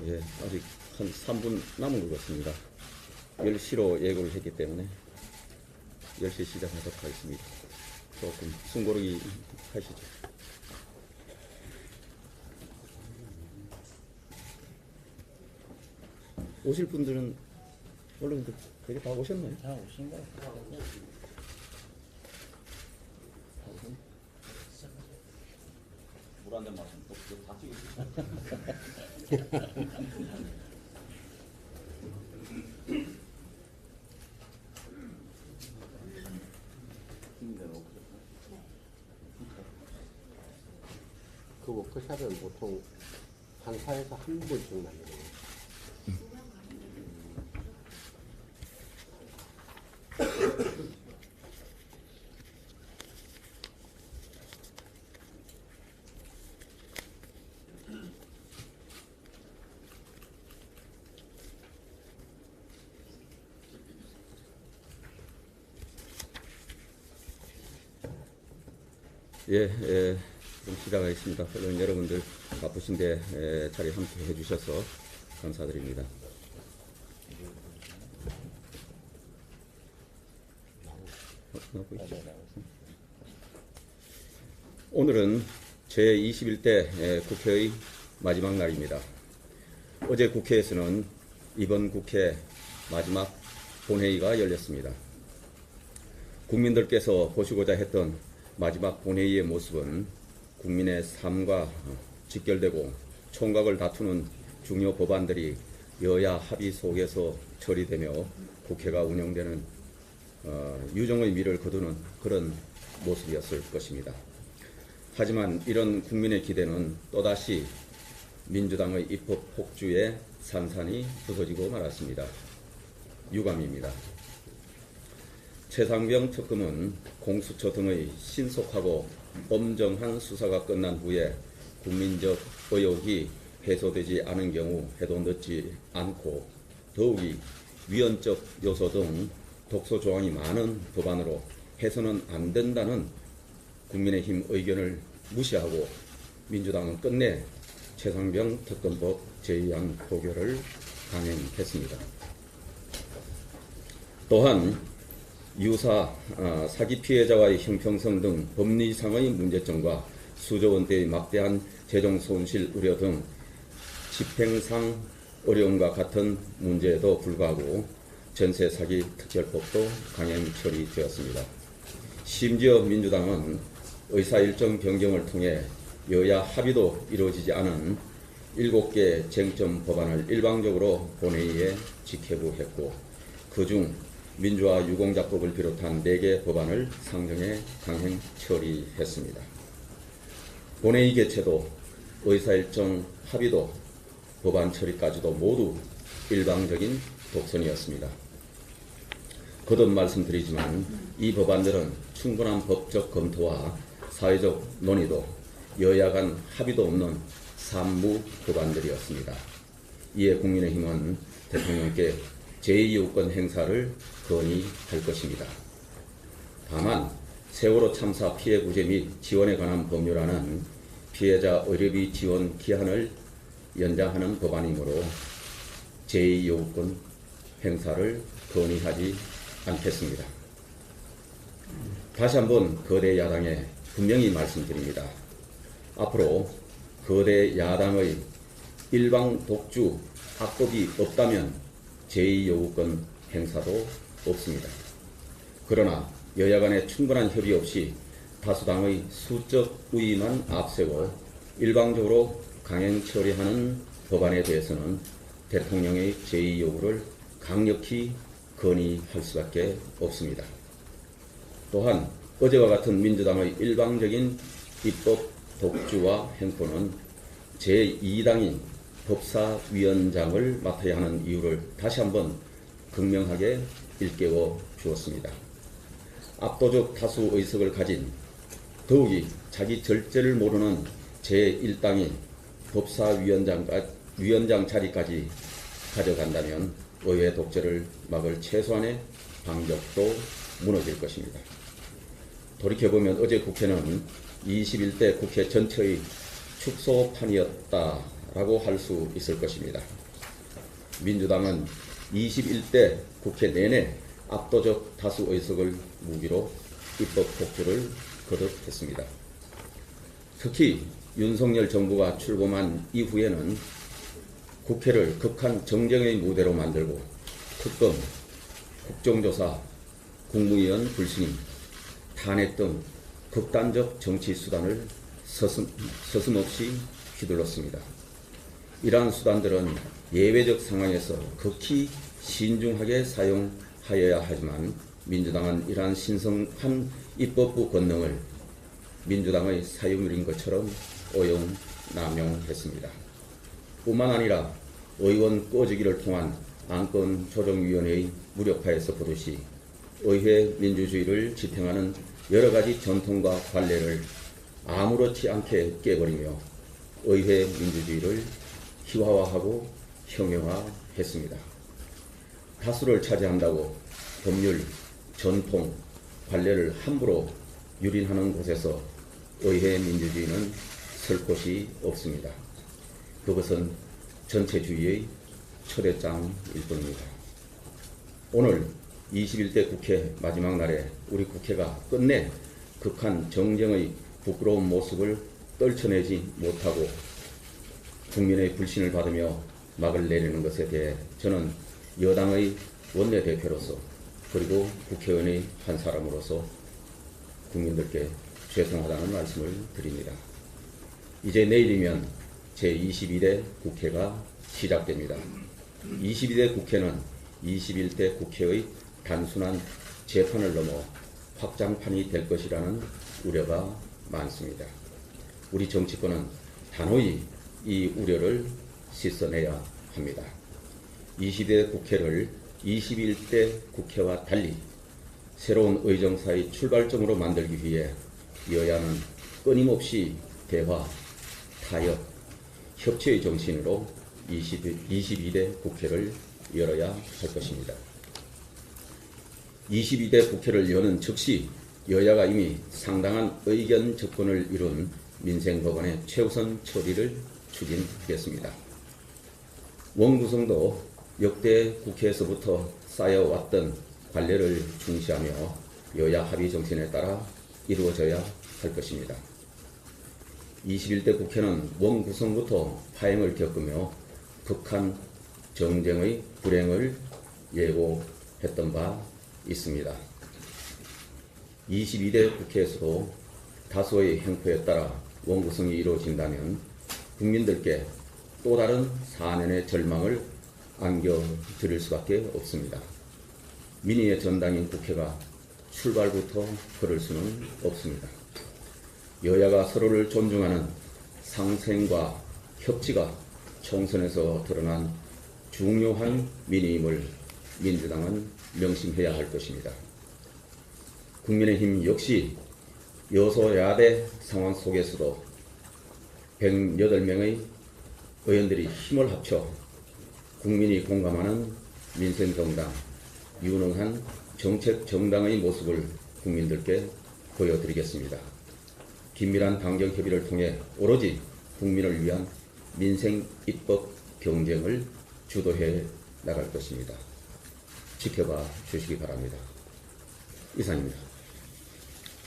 예, 아직 한 3분 남은 것 같습니다. 10시로 예고를 했기 때문에 10시 시작하도록 하겠습니다. 조금 숨고르기 하시죠. 오실 분들은 언론들 되게 다 오셨나요? 다 오신 거예요. 물 한 잔 마시면 또다 찍으시죠. 그 워크숍은 보통 반사에서 한 번씩 나뉘어요. 좀 시작하겠습니다. 언론 여러분들 바쁘신데 자리 함께 해주셔서 감사드립니다. 오늘은 제21대 국회의 마지막 날입니다. 어제 국회에서는 이번 국회 마지막 본회의가 열렸습니다. 국민들께서 보시고자 했던 마지막 본회의의 모습은 국민의 삶과 직결되고 총각을 다투는 중요 법안들이 여야 합의 속에서 처리되며 국회가 운영되는 유정의 미를 거두는 그런 모습이었을 것입니다. 하지만 이런 국민의 기대는 또다시 민주당의 입법 폭주에 산산이 부서지고 말았습니다. 유감입니다. 최상병 특검은 공수처 등의 신속하고 엄정한 수사가 끝난 후에 국민적 의혹이 해소되지 않은 경우 해도 늦지 않고 더욱이 위헌적 요소 등 독소 조항이 많은 법안으로 해서는 안 된다는 국민의힘 의견을 무시하고 민주당은 끝내 최상병 특검법 제2안 표결을 강행했습니다. 또한 유사 사기 피해자와의 형평성 등 법리상의 문제점과 수조 원대의 막대한 재정 손실 우려 등 집행상 어려움과 같은 문제에도 불구하고 전세 사기 특별법도 강행 처리되었습니다. 심지어 민주당은 의사일정 변경을 통해 여야 합의도 이루어지지 않은 7개 쟁점 법안을 일방적으로 본회의에 직회부했고 그중 민주화 유공자법을 비롯한 4개 법안을 상정해 강행 처리했습니다. 본회의 개최도 의사일정 합의도 법안 처리까지도 모두 일방적인 독선이었습니다. 거듭 말씀드리지만 이 법안들은 충분한 법적 검토와 사회적 논의도 여야 간 합의도 없는 산무 법안들이었습니다. 이에 국민의힘은 대통령께 제2요건 행사를 건의할 것입니다. 다만 세월호 참사 피해 구제 및 지원에 관한 법률안은 피해자 의료비 지원 기한을 연장하는 법안이므로 제2요건 행사를 건의하지 않겠습니다. 다시 한번 거대 야당에 분명히 말씀드립니다. 앞으로 거대 야당의 일방 독주 악법이 없다면 제2요구권 행사도 없습니다. 그러나 여야 간의 충분한 협의 없이 다수당의 수적 우위만 앞세워 일방적으로 강행 처리하는 법안에 대해서는 대통령의 제2요구를 강력히 건의할 수밖에 없습니다. 또한 어제와 같은 민주당의 일방적인 입법 독주와 행포는 제2당인 법사위원장을 맡아야 하는 이유를 다시 한번 극명하게 일깨워 주었습니다. 압도적 다수 의석을 가진 더욱이 자기 절제를 모르는 제1당이 법사위원장 자리까지 가져간다면 의회 독재를 막을 최소한의 방벽도 무너질 것입니다. 돌이켜보면 어제 국회는 21대 국회 전체의 축소판이었다 있다라고 할 수 있을 것입니다. 민주당은 21대 국회 내내 압도적 다수 의석을 무기로 입법 독주를 거듭했습니다. 특히 윤석열 정부가 출범한 이후에는 국회를 극한 정쟁의 무대로 만들고 특검, 국정조사, 국무위원 불신임, 탄핵 등 극단적 정치 수단을 서슴없이 휘둘렀습니다. 이러한 수단들은 예외적 상황에서 극히 신중하게 사용하여야 하지만 민주당은 이러한 신성한 입법부 권능을 민주당의 사유물인 것처럼 오용, 남용했습니다. 뿐만 아니라 의원 꺼지기를 통한 안건조정위원회의 무력화에서 보듯이 의회 민주주의를 지탱하는 여러 가지 전통과 관례를 아무렇지 않게 깨버리며 의회 민주주의를 희화화하고 형용화했습니다. 다수를 차지한다고 법률, 전통, 관례를 함부로 유린하는 곳에서 의회 민주주의는 설 곳이 없습니다. 그것은 전체주의의 초대장일 뿐입니다. 오늘 21대 국회 마지막 날에 우리 국회가 끝내 극한 정쟁의 부끄러운 모습을 떨쳐내지 못하고 국민의 불신을 받으며 막을 내리는 것에 대해 저는 여당의 원내대표로서 그리고 국회의원의 한 사람으로서 국민들께 죄송하다는 말씀을 드립니다. 이제 내일이면 제22대 국회가 시작됩니다. 22대 국회는 21대 국회의 단순한 재판을 넘어 확장판이 될 것이라는 우려가 많습니다. 우리 정치권은 단호히 이 우려를 씻어내야 합니다. 22대 국회를 21대 국회와 달리 새로운 의정사의 출발점으로 만들기 위해 여야는 끊임없이 대화, 타협, 협치의 정신으로 22대 국회를 열어야 할 것입니다. 22대 국회를 여는 즉시 여야가 이미 상당한 의견 접근을 이룬 민생법안의 최우선 처리를 추진하겠습니다. 원구성도 역대 국회에서부터 쌓여왔던 관례를 중시하며 여야 합의 정신에 따라 이루어져야 할 것입니다. 21대 국회는 원구성부터 파행을 겪으며 극한 정쟁의 불행을 예고했던 바 있습니다. 22대 국회에서도 다수의 행포에 따라 원구성이 이루어진다면 국민들께 또 다른 4년의 절망을 안겨드릴 수밖에 없습니다. 민의의 전당인 국회가 출발부터 그럴 수는 없습니다. 여야가 서로를 존중하는 상생과 협치가 총선에서 드러난 중요한 민의임을 민주당은 명심해야 할 것입니다. 국민의힘 역시 여소야대 상황 속에서도 108명의 의원들이 힘을 합쳐 국민이 공감하는 민생정당, 유능한 정책정당의 모습을 국민들께 보여드리겠습니다. 긴밀한 당정 협의를 통해 오로지 국민을 위한 민생 입법 경쟁을 주도해 나갈 것입니다. 지켜봐 주시기 바랍니다. 이상입니다.